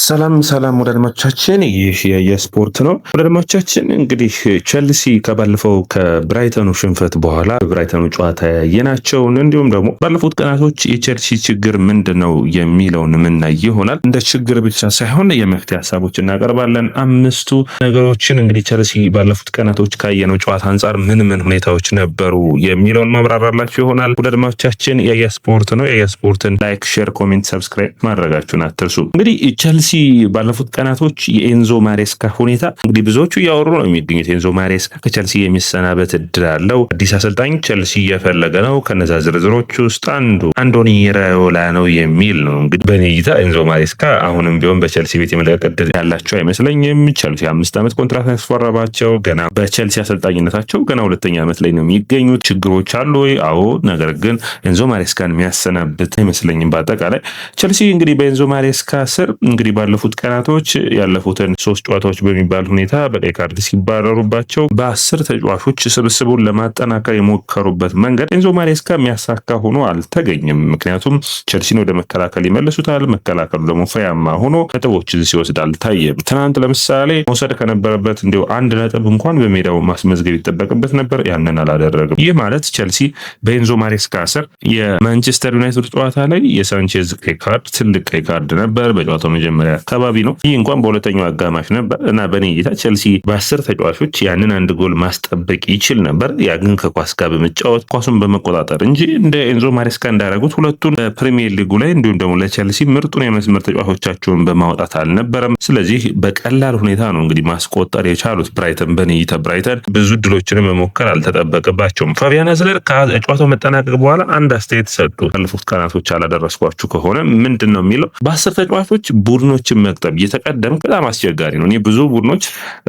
ሰላም ወደ አድማጮቻችን፣ ይህ የስፖርት ነው። ወደ አድማጮቻችን እንግዲህ ቸልሲ ከባለፈው ከብራይተኑ ሽንፈት በኋላ በብራይተኑ ጨዋታ ያየናቸውን እንዲሁም ደግሞ ባለፉት ቀናቶች የቸልሲ ችግር ምንድን ነው የሚለውን የምናይ ይሆናል። እንደ ችግር ብቻ ሳይሆን የመፍትሄ ሀሳቦች እናቀርባለን። አምስቱ ነገሮችን እንግዲህ ቸልሲ ባለፉት ቀናቶች ካየነው ጨዋታ አንጻር ምን ሁኔታዎች ነበሩ የሚለውን ማብራራላችሁ ይሆናል። ወደ አድማጮቻችን የስፖርት ነው። የስፖርትን ላይክ፣ ሼር፣ ኮሜንት፣ ሰብስክራይብ ማድረጋችሁን አትርሱ። እንግዲህ ቸልሲ ባለፉት ቀናቶች የኤንዞ ማሬስካ ሁኔታ እንግዲህ ብዙዎቹ እያወሩ ነው የሚገኙት። ኤንዞ ማሬስካ ከቸልሲ የሚሰናበት እድል አለው። አዲስ አሰልጣኝ ቸልሲ እየፈለገ ነው። ከነዛ ዝርዝሮች ውስጥ አንዶኒ ኢራዮላ ነው የሚል ነው። እንግዲህ በኔ እይታ ኤንዞ ማሬስካ አሁንም ቢሆን በቸልሲ ቤት የመለቀቅ እድል ያላቸው አይመስለኝም። ቸልሲ 5 ዓመት ኮንትራት ያስፈረባቸው ገና በቸልሲ አሰልጣኝነታቸው ገና 2ኛ ዓመት ላይ ነው የሚገኙት። ችግሮች አሉ ወይ? አዎ። ነገር ግን ኤንዞ ማሬስካን የሚያሰናብት አይመስለኝም። በአጠቃላይ ቸልሲ እንግዲህ በኤንዞ ማሬስካ ስር እንግዲህ ባለፉት ቀናቶች ያለፉትን 3 ጨዋታዎች በሚባል ሁኔታ በቀይ ካርድ ሲባረሩባቸው በ10 ተጫዋቾች ስብስቡን ለማጠናከር የሞከሩበት መንገድ ኤንዞ ማሬስካ የሚያሳካ ሆኖ አልተገኘም። ምክንያቱም ቸልሲን ወደ መከላከል ይመልሱታል። መከላከሉ ደግሞ ፍሬያማ ሆኖ ነጥቦችን ሲወስድ አልታየም። ትናንት ለምሳሌ መውሰድ ከነበረበት እንዲሁ 1 ነጥብ እንኳን በሜዳው ማስመዝገብ ይጠበቅበት ነበር። ያንን አላደረግም። ይህ ማለት ቸልሲ በኤንዞ ማሬስካ ስር የማንቸስተር ዩናይትድ ጨዋታ ላይ የሳንቼዝ ቀይ ካርድ ትልቅ ቀይ ካርድ ነበር። በጨዋታው መጀመሪያ አካባቢ ነው። ይህ እንኳን በሁለተኛው አጋማሽ ነበር እና በኔ እይታ ቸልሲ በ10 ተጫዋቾች ያንን 1 ጎል ማስጠበቅ ይችል ነበር። ያ ግን ከኳስ ጋር በመጫወት ኳሱን በመቆጣጠር እንጂ እንደ ኤንዞ ማሬስካ እንዳደረጉት ሁለቱን በፕሪሚየር ሊጉ ላይ እንዲሁም ደግሞ ለቸልሲ ምርጡን የመስመር ተጫዋቾቻቸውን በማውጣት አልነበረም። ስለዚህ በቀላል ሁኔታ ነው እንግዲህ ማስቆጠር የቻሉት። ብራይተን በኔ እይታ ብራይተን ብዙ ድሎችን መሞከር አልተጠበቀባቸውም። ፋቢያን አዝለር ከጨዋታው መጠናቀቅ በኋላ አንድ አስተያየት ሰጡ። ባለፉት ቀናቶች አላደረስኳችሁ ከሆነ ምንድን ነው የሚለው በ10 ተጫዋቾች ቡድኖችን መቅጠም እየተቀደም በጣም አስቸጋሪ ነው። እኔ ብዙ ቡድኖች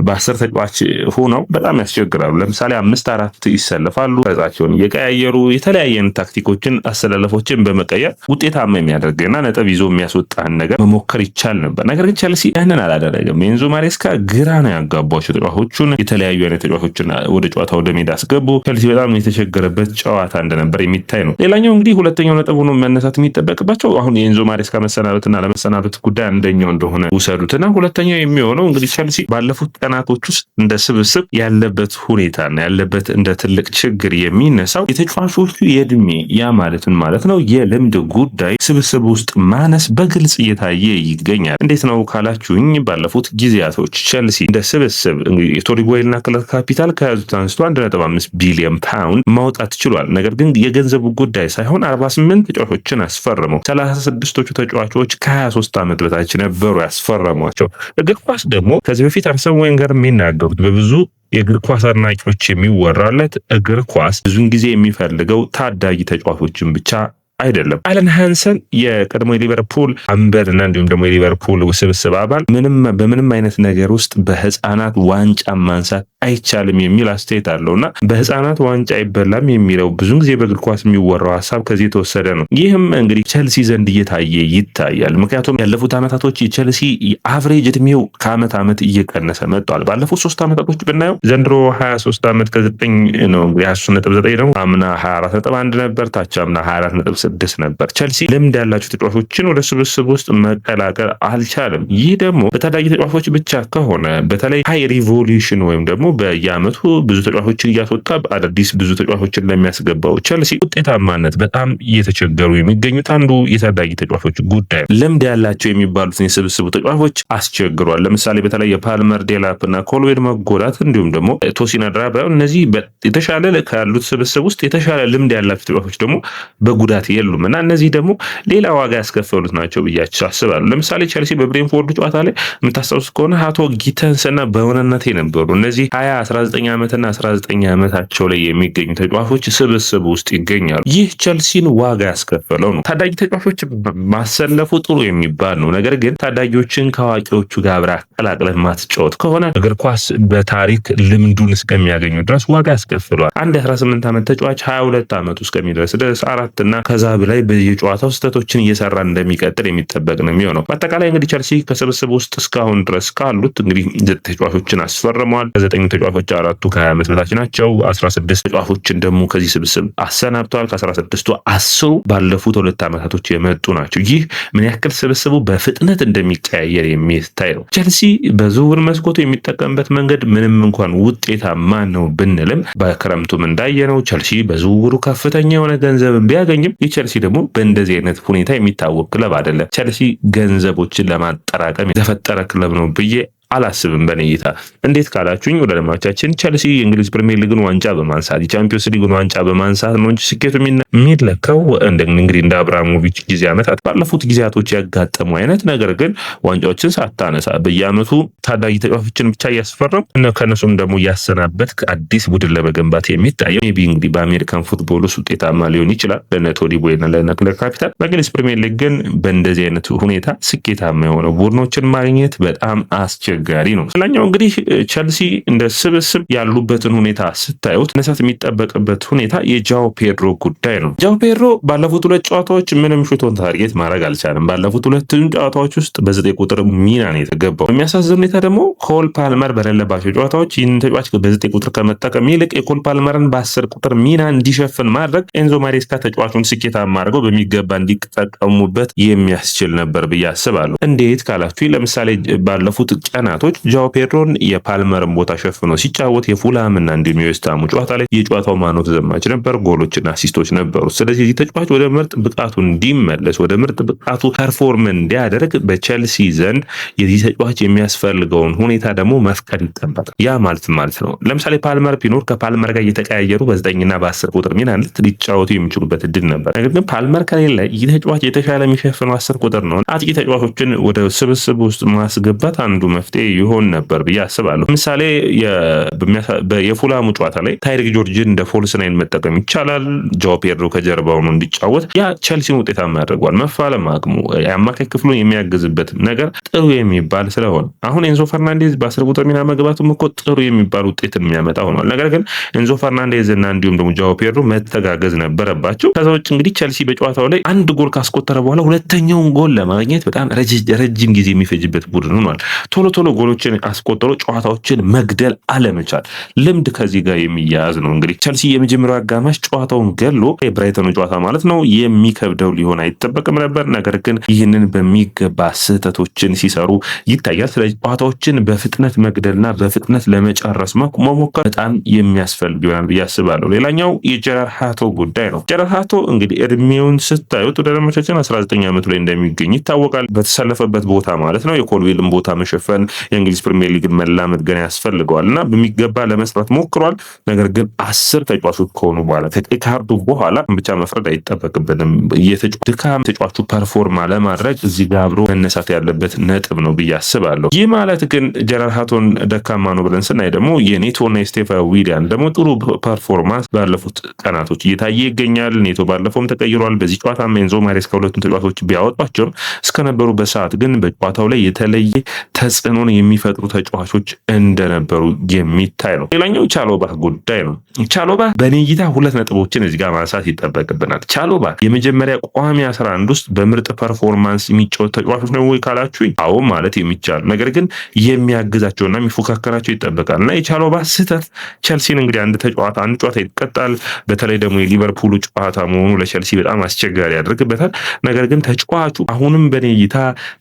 በ10 ተጫዋች ሆነው በጣም ያስቸግራሉ። ለምሳሌ 5-4 ይሰለፋሉ፣ ፈጻቸውን እየቀያየሩ የተለያየ ታክቲኮችን አሰላለፎችን በመቀየር ውጤታማ የሚያደርግና ነጥብ ይዞ የሚያስወጣን ነገር መሞከር ይቻል ነበር። ነገር ግን ቸልሲ ያንን አላደረገም። ኤንዞ ማሬስካ ግራ ነው ያጋባቸው ተጫዋቾቹን። የተለያዩ አይነት ተጫዋቾችን ወደ ጨዋታ ወደ ሜዳ አስገቡ። ቸልሲ በጣም የተቸገረበት ጨዋታ እንደነበር የሚታይ ነው። ሌላኛው እንግዲህ ሁለተኛው ነጥብ ሆኖ መነሳት የሚጠበቅባቸው አሁን የኤንዞ ማሬስካ መሰናበትና ለመሰናበት ጉዳይ አንደኛው እንደሆነ ውሰዱትና ሁለተኛው የሚሆነው እንግዲህ ቸልሲ ባለፉት ቀናቶች ውስጥ እንደ ስብስብ ያለበት ሁኔታና ያለበት እንደ ትልቅ ችግር የሚነሳው የተጫዋቾቹ የእድሜ ያ ማለት ነው የልምድ ጉዳይ ስብስብ ውስጥ ማነስ በግልጽ እየታየ ይገኛል። እንዴት ነው ካላችሁኝ ባለፉት ጊዜያቶች ቸልሲ እንደ ስብስብ የቶሪቦይልና ክለብ ካፒታል ከያዙት አንስቶ 1.5 ቢሊዮን ፓውንድ ማውጣት ችሏል። ነገር ግን የገንዘቡ ጉዳይ ሳይሆን 48 ተጫዋቾችን አስፈርመው 36ቶቹ ተጫዋቾች ከ23 ዓመት በታች ነበሩ ያስፈረሟቸው። እግር ኳስ ደግሞ ከዚህ በፊት አርሰን ዌንገር የሚናገሩት በብዙ የእግር ኳስ አድናቂዎች የሚወራለት እግር ኳስ ብዙን ጊዜ የሚፈልገው ታዳጊ ተጫዋቾችን ብቻ አይደለም። አለን ሃንሰን የቀድሞ የሊቨርፑል አምበልና እንዲሁም ደግሞ የሊቨርፑል ስብስብ አባል በምንም አይነት ነገር ውስጥ በህፃናት ዋንጫ ማንሳት አይቻልም የሚል አስተያየት አለውና በህፃናት ዋንጫ አይበላም የሚለው ብዙን ጊዜ በእግር ኳስ የሚወራው ሀሳብ ከዚህ የተወሰደ ነው። ይህም እንግዲህ ቸልሲ ዘንድ እየታየ ይታያል። ምክንያቱም ያለፉት ዓመታቶች የቸልሲ አቨሬጅ እድሜው ከዓመት ዓመት እየቀነሰ መጥቷል። ባለፉት 3 ዓመታቶች ብናየው ዘንድሮ 23 ዓመት ከ9 ነው እንግዲህ 23.9 ነው። አምና 24.1 ነበር። ታች አምና 24.6 ነበር። ቸልሲ ልምድ ያላቸው ተጫዋቾችን ወደ ስብስብ ውስጥ መቀላቀል አልቻለም። ይህ ደግሞ በታዳጊ ተጫዋቾች ብቻ ከሆነ በተለይ ሃይ ሪቮሉሽን ወይም ደግሞ በየዓመቱ ብዙ ተጫዋቾችን እያስወጣ አዳዲስ ብዙ ተጫዋቾችን ለሚያስገባው ቸልሲ ውጤታማነት በጣም እየተቸገሩ የሚገኙት አንዱ የታዳጊ ተጫዋቾች ጉዳይ ልምድ ያላቸው የሚባሉትን የስብስቡ ተጫዋቾች አስቸግሯል። ለምሳሌ በተለይ የፓልመር ዴላፕና ኮልዌል መጎዳት እንዲሁም ደግሞ ቶሲን አድራባዮ እነዚህ የተሻለ ካሉት ስብስብ ውስጥ የተሻለ ልምድ ያላቸው ተጫዋቾች ደግሞ በጉዳት የሉም እና እነዚህ ደግሞ ሌላ ዋጋ ያስከፈሉት ናቸው ብያቸው አስባለሁ። ለምሳሌ ቸልሲ በብሬንፎርድ ጨዋታ ላይ የምታስታውሱ ከሆነ ሃቶ ጊተንስና በእውነቴ ነበሩ። እነዚህ 19 ዓመትና 19 ዓመታቸው ላይ የሚገኙ ተጫዋቾች ስብስብ ውስጥ ይገኛሉ። ይህ ቸልሲን ዋጋ ያስከፈለው ነው። ታዳጊ ተጫዋቾች ማሰለፉ ጥሩ የሚባል ነው። ነገር ግን ታዳጊዎችን ከአዋቂዎቹ ጋር አብረህ ቀላቅለህ ማትጫወት ከሆነ እግር ኳስ በታሪክ ልምዱን እስከሚያገኙ ድረስ ዋጋ ያስከፍሏል። አንድ 18 ዓመት ተጫዋች 22 ዓመቱ እስከሚደርስ ድረስ 4 እና ከዛ በላይ በየጨዋታው ስህተቶችን እየሰራ እንደሚቀጥል የሚጠበቅ ነው የሚሆነው። በአጠቃላይ እንግዲህ ቸልሲ ከስብስብ ውስጥ እስካሁን ድረስ ካሉት እንግዲህ 9 ተጫዋቾችን አስፈርመዋል። ከ9 ተጫዋቾች 4ቱ ከ20 ዓመት በታች ናቸው። 16 ተጫዋቾችን ደግሞ ከዚህ ስብስብ አሰናብተዋል። ከ16ቱ 10 ባለፉት 2 ዓመታቶች የመጡ ናቸው። ይህ ምን ያክል ስብስቡ በፍጥነት እንደሚቀያየር የሚታይ ነው። ቸልሲ በዝውውር መስኮቱ የሚጠቀምበት መንገድ ምንም እንኳን ውጤታማ ነው ብንልም በክረምቱም እንዳየነው ቸልሲ በዝውውሩ ከፍተኛ የሆነ ገንዘብ ቢያገኝም የቸልሲ ደግሞ በእንደዚህ አይነት ሁኔታ የሚታወቅ ክለብ አይደለም። ቸልሲ ገንዘቦችን ለማጠራቀም የተፈጠረ ክለብ ነው ብዬ አላስብም። በኔ እይታ እንዴት ካላችሁኝ ወደ ለማቻችን ቸልሲ የእንግሊዝ ፕሪሚየር ሊግን ዋንጫ በማንሳት የቻምፒዮንስ ሊግን ዋንጫ በማንሳት ነው እንጂ ስኬቱ የሚለካው እንግዲህ እንደ አብራሞቪች ጊዜ ዓመታት ባለፉት ጊዜያቶች ያጋጠሙ አይነት ነገር ግን ዋንጫዎችን ሳታነሳ በየዓመቱ ታዳጊ ተጫዋቾችን ብቻ እያስፈረም ከነሱም ደግሞ እያሰናበት አዲስ ቡድን ለመገንባት የሚታየው ሜቢ እንግዲህ በአሜሪካን ፉትቦል ውስጥ ውጤታማ ሊሆን ይችላል ለነ ቶዲ ቦይና ለነ ክለር ካፒታል። በእንግሊዝ ፕሪሚየር ሊግ ግን በእንደዚህ አይነት ሁኔታ ስኬታማ የሆነ ቡድኖችን ማግኘት በጣም አስቸጋሪ ነው። ሌላኛው እንግዲህ ቸልሲ እንደ ስብስብ ያሉበትን ሁኔታ ስታዩት ነሳት የሚጠበቅበት ሁኔታ የጃኦ ፔድሮ ጉዳይ ነው። ጃኦ ፔድሮ ባለፉት 2 ጨዋታዎች ምንም ሹቶን ታርጌት ማድረግ አልቻለም። ባለፉት 2 ጨዋታዎች ውስጥ በ9 ቁጥር ሚና ነው የተገባው። የሚያሳዝን ሁኔታ ደግሞ ኮል ፓልመር በሌለባቸው ጨዋታዎች ይህንን ተጫዋች በ9 ቁጥር ከመጠቀም ይልቅ የኮል ፓልመርን በ10 ቁጥር ሚና እንዲሸፍን ማድረግ ኤንዞ ማሬስካ ተጫዋቹን ስኬታማ አድርገው በሚገባ እንዲጠቀሙበት የሚያስችል ነበር ብዬ አስባለሁ። እንዴት ካላችሁ ለምሳሌ ባለፉት ቀናቶች ጃኦ ፔድሮን የፓልመርን ቦታ ሸፍኖ ሲጫወት የፉላም እና እንዲሁም የዌስትሃሙ ጨዋታ ላይ የጨዋታው ማን ኦፍ ዘ ማች ነበር፣ ጎሎችና አሲስቶች ነበሩ። ስለዚህ የዚህ ተጫዋች ወደ ምርጥ ብቃቱ እንዲመለስ ወደ ምርጥ ብቃቱ ፐርፎርም እንዲያደርግ በቸልሲ ዘንድ የዚህ ተጫዋች የሚያስፈልገውን ሁኔታ ደግሞ መፍቀድ ይጠበቃል። ያ ማለት ነው ለምሳሌ ፓልመር ቢኖር ከፓልመር ጋር እየተቀያየሩ በ9 እና በ10 ቁጥር ሚና ሊጫወቱ የሚችሉበት እድል ነበር። ነገር ግን ፓልመር ከሌለ ይህ ተጫዋች የተሻለ የሚሸፍነው 10 ቁጥር ነው። አጥቂ ተጫዋቾችን ወደ ስብስብ ውስጥ ማስገባት አንዱ መፍትሄ ይሆን ነበር ብዬ አስባለሁ። ለምሳሌ የፉላሙ ጨዋታ ላይ ታይሪክ ጆርጅን እንደ ፎልስ ናይን መጠቀም ይቻላል። ጃኦ ፔድሮ ከጀርባው ነው እንዲጫወት። ያ ቸልሲን ውጤታማ ያደርገዋል። መፋለም አቅሙ የአማካይ ክፍሉን የሚያግዝበት ነገር ጥሩ የሚባል ስለሆነ አሁን ኤንዞ ፈርናንዴዝ በ10 ቁጥር ሚና መግባቱም እኮ ጥሩ የሚባል ውጤትን የሚያመጣ ሆኗል። ነገር ግን ኤንዞ ፈርናንዴዝ እና እንዲሁም ደግሞ ጃኦ ፔድሮ መተጋገዝ ነበረባቸው። ከዛ ውጭ እንግዲህ ቸልሲ በጨዋታው ላይ አንድ ጎል ካስቆጠረ በኋላ ሁለተኛውን ጎል ለማግኘት በጣም ረጅም ጊዜ የሚፈጅበት ቡድን ሆኗል። ቶሎ ጎሎችን አስቆጥሮ ጨዋታዎችን መግደል አለመቻል ልምድ ከዚህ ጋር የሚያያዝ ነው። እንግዲህ ቸልሲ የመጀመሪያው አጋማሽ ጨዋታውን ገሎ የብራይተኑ ጨዋታ ማለት ነው የሚከብደው ሊሆን አይጠበቅም ነበር። ነገር ግን ይህንን በሚገባ ስህተቶችን ሲሰሩ ይታያል። ስለዚህ ጨዋታዎችን በፍጥነት መግደልና በፍጥነት ለመጨረስ መሞከር በጣም የሚያስፈልግ ይሆናል ብዬ አስባለሁ። ሌላኛው የጀራር ሃቶ ጉዳይ ነው። ጀራር ሃቶ እንግዲህ እድሜውን ስታዩት ወደ ደሞቻችን 19 ዓመቱ ላይ እንደሚገኝ ይታወቃል። በተሰለፈበት ቦታ ማለት ነው የኮልዊልን ቦታ መሸፈን የእንግሊዝ ፕሪሚየር ሊግ መላመድ ገና ያስፈልገዋል እና በሚገባ ለመስራት ሞክሯል። ነገር ግን 10 ተጫዋቾች ከሆኑ በኋላ ከቀይ ካርዱ በኋላ ብቻ መፍረድ አይጠበቅብንም። ድካም ተጫዋቹ ፐርፎርም አለማድረግ እዚህ ጋር አብሮ መነሳት ያለበት ነጥብ ነው ብዬ አስባለሁ። ይህ ማለት ግን ጀራር ሃቶን ደካማ ነው ብለን ስናይ ደግሞ የኔቶና የስቴፋ ዊሊያን ደግሞ ጥሩ ፐርፎርማንስ ባለፉት ቀናቶች እየታየ ይገኛል። ኔቶ ባለፈውም ተቀይሯል። በዚህ ጨዋታ ኤንዞ ማሬስካ ሁለቱም ተጫዋቾች ቢያወጧቸውም እስከነበሩበት ሰዓት ግን በጨዋታው ላይ የተለየ ተጽዕኖን የሚፈጥሩ ተጫዋቾች እንደነበሩ የሚታይ ነው። ሌላኛው ቻሎባ ጉዳይ ነው። ቻሎባ በኔ እይታ 2 ነጥቦችን እዚህ ጋር ማንሳት ይጠበቅብናል። ቻሎባ የመጀመሪያ ቋሚ 11 ውስጥ በምርጥ ፐርፎርማንስ የሚጫወት ተጫዋቾች ነው ወይ ካላችሁኝ አዎ ማለት የሚቻል ነገር ግን የሚያግዛቸውና የሚፎካከራቸው ይጠበቃል እና የቻሎባ ስህተት ቸልሲን እንግዲህ አንድ ጨዋታ ይቀጣል። በተለይ ደግሞ የሊቨርፑሉ ጨዋታ መሆኑ ለቸልሲ በጣም አስቸጋሪ ያደርግበታል። ነገር ግን ተጫዋቹ አሁንም በኔ እይታ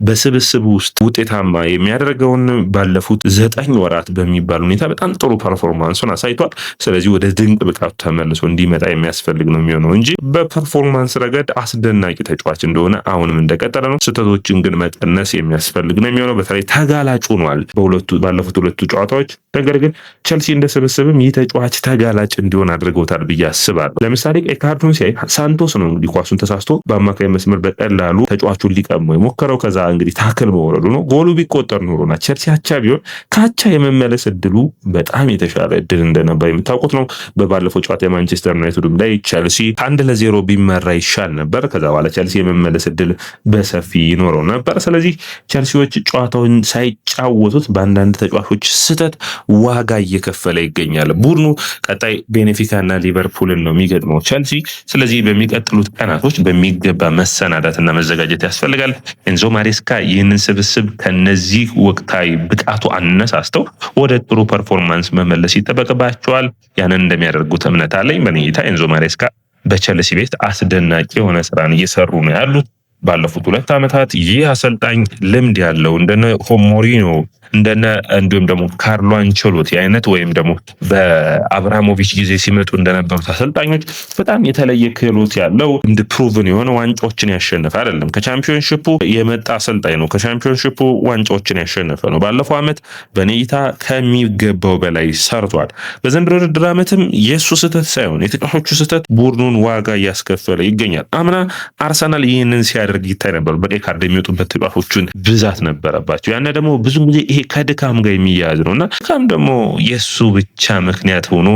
በስብስብ ውስጥ ውጤታማ የሚያደርገውን ባለፉት 9 ወራት በሚባል ሁኔታ በጣም ጥሩ ፐርፎርማንሱን አሳይቷል። ስለዚህ ወደ ድንቅ ብቃቱ ተመልሶ እንዲመጣ የሚያስፈልግ ነው የሚሆነው እንጂ በፐርፎርማንስ ረገድ አስደናቂ ተጫዋች እንደሆነ አሁንም እንደቀጠለ ነው። ስህተቶችን ግን መቀነስ የሚያስፈልግ ነው የሚሆነው። በተለይ ተጋላጭ ሆኗል ባለፉት 2 ጨዋታዎች። ነገር ግን ቸልሲ እንደ ስብስብም ይህ ተጫዋች ተጋላጭ እንዲሆን አድርገውታል ብዬ አስባለሁ። ለምሳሌ ቀይ ካርዱን ሲያይ ሳንቶስ ነው እንግዲህ ኳሱን ተሳስቶ በአማካይ መስመር በቀላሉ ተጫዋቹን ሊቀመው የሞከረው። ከዛ እንግዲህ ታክል መውረዱ ነው። ጎሉ ቢቆጠር ኖሮና ቸልሲ አቻ ቢሆን ከአቻ የመመለስ እድሉ በጣም የተሻለ እድል እንደነበር የምታውቁት ነው። በባለፈው ጨዋታ የማንቸስተር ዩናይትድም ላይ ቸልሲ 1-0 ቢመራ ይሻል ነበር። ከዛ በኋላ ቸልሲ የመመለስ እድል በሰፊ ይኖረው ነበር። ስለዚህ ቸልሲዎች ጨዋታውን ሳይጫወቱት በአንዳንድ ተጫዋቾች ስህተት ዋጋ እየከፈለ ይገኛል። ቡድኑ ቀጣይ ቤኔፊካና ሊቨርፑልን ነው የሚገጥመው ቸልሲ። ስለዚህ በሚቀጥሉት ቀናቶች በሚገባ መሰናዳትና መዘጋጀት ያስፈልጋል። ኤንዞ ማሬስካ ይህንን ስብስብ ከነዚህ ወቅታዊ ብቃቱ አነሳስተው ወደ ጥሩ ፐርፎርማንስ መመለስ ይጠበቅባቸዋል። ያንን እንደሚያደርጉት እምነት አለኝ። በኔታ ኤንዞ ማሬስካ በቸልሲ ቤት አስደናቂ የሆነ ስራን እየሰሩ ነው ያሉት። ባለፉት 2 ዓመታት ይህ አሰልጣኝ ልምድ ያለው እንደነ ሞሪኖ እንዲሁም ደግሞ ካርሎ አንቸሎቲ አይነት ወይም ደግሞ በአብራሞቪች ጊዜ ሲመጡ እንደነበሩት አሰልጣኞች በጣም የተለየ ክህሎት ያለው እንደ ፕሩቭን የሆነ ዋንጫዎችን ያሸነፈ አይደለም። ከቻምፒዮንሺፑ የመጣ አሰልጣኝ ነው። ከቻምፒዮንሺፑ ዋንጫዎችን ያሸነፈ ነው። ባለፈው ዓመት በኔታ ከሚገባው በላይ ሰርቷል። በዘንድሮ ውድድር ዓመትም የእሱ ስህተት ሳይሆን የተጫዋቾቹ ስህተት ቡድኑን ዋጋ እያስከፈለ ይገኛል። አምና አርሰናል ይህንን ሲያደርግ ይታይ ነበር። በቀይ ካርድ የሚወጡበት ተጫዋቾችን ብዛት ነበረባቸው። ያነ ደግሞ ብዙ ጊዜ ይሄ ከድካም ጋር የሚያያዝ ነውና ድካም ደግሞ የሱ ብቻ ምክንያት ሆኖ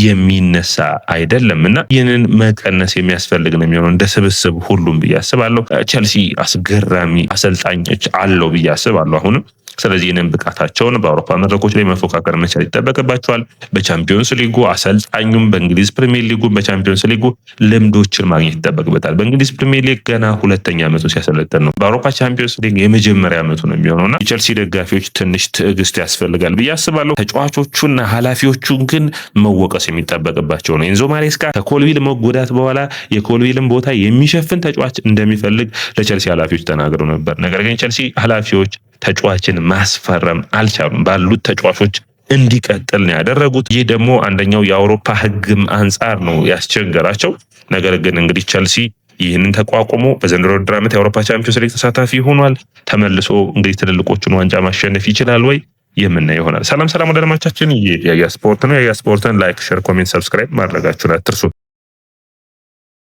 የሚነሳ አይደለም እና ይህንን መቀነስ የሚያስፈልግ ነው የሚሆነው እንደ ስብስብ ሁሉም ብዬ አስባለሁ። ቸልሲ አስገራሚ አሰልጣኞች አለው ብዬ አስባለሁ አሁንም። ስለዚህ ይህንን ብቃታቸውን በአውሮፓ መድረኮች ላይ መፎካከር መቻል ይጠበቅባቸዋል። በቻምፒዮንስ ሊጉ አሰልጣኙም በእንግሊዝ ፕሪሚየር ሊጉ በቻምፒዮንስ ሊጉ ልምዶችን ማግኘት ይጠበቅበታል። በእንግሊዝ ፕሪሚየር ሊግ ገና 2ኛ ዓመቱ ሲያሰለጥን ነው። በአውሮፓ ቻምፒዮንስ ሊግ የመጀመሪያ ዓመቱ ነው የሚሆነውና የቸልሲ ደጋፊዎች ትንሽ ትዕግስት ያስፈልጋል ብዬ አስባለሁ። ተጫዋቾቹና ኃላፊዎቹ ግን መወቀስ የሚጠበቅባቸው ነው። ኤንዞ ማሬስካ ከኮልዊል መጎዳት በኋላ የኮልዊልን ቦታ የሚሸፍን ተጫዋች እንደሚፈልግ ለቸልሲ ኃላፊዎች ተናግረው ነበር። ነገር ግን ቸልሲ ኃላፊዎች ተጫዋችን ማስፈረም አልቻሉም። ባሉት ተጫዋቾች እንዲቀጥል ነው ያደረጉት። ይህ ደግሞ አንደኛው የአውሮፓ ሕግም አንጻር ነው ያስቸገራቸው። ነገር ግን እንግዲህ ቸልሲ ይህንን ተቋቁሞ በዘንድሮ ውድድር ዓመት የአውሮፓ ቻምፒዮንስ ሊግ ተሳታፊ ሆኗል። ተመልሶ እንግዲህ ትልልቆቹን ዋንጫ ማሸነፍ ይችላል ወይ የምናየው ይሆናል። ሰላም ወደ አድማጮቻችን፣ ይህ ያያ ስፖርት ነው። ያያ ስፖርትን ላይክ፣ ሼር፣ ኮሜንት፣ ሰብስክራይብ ማድረጋችሁን አትርሱ።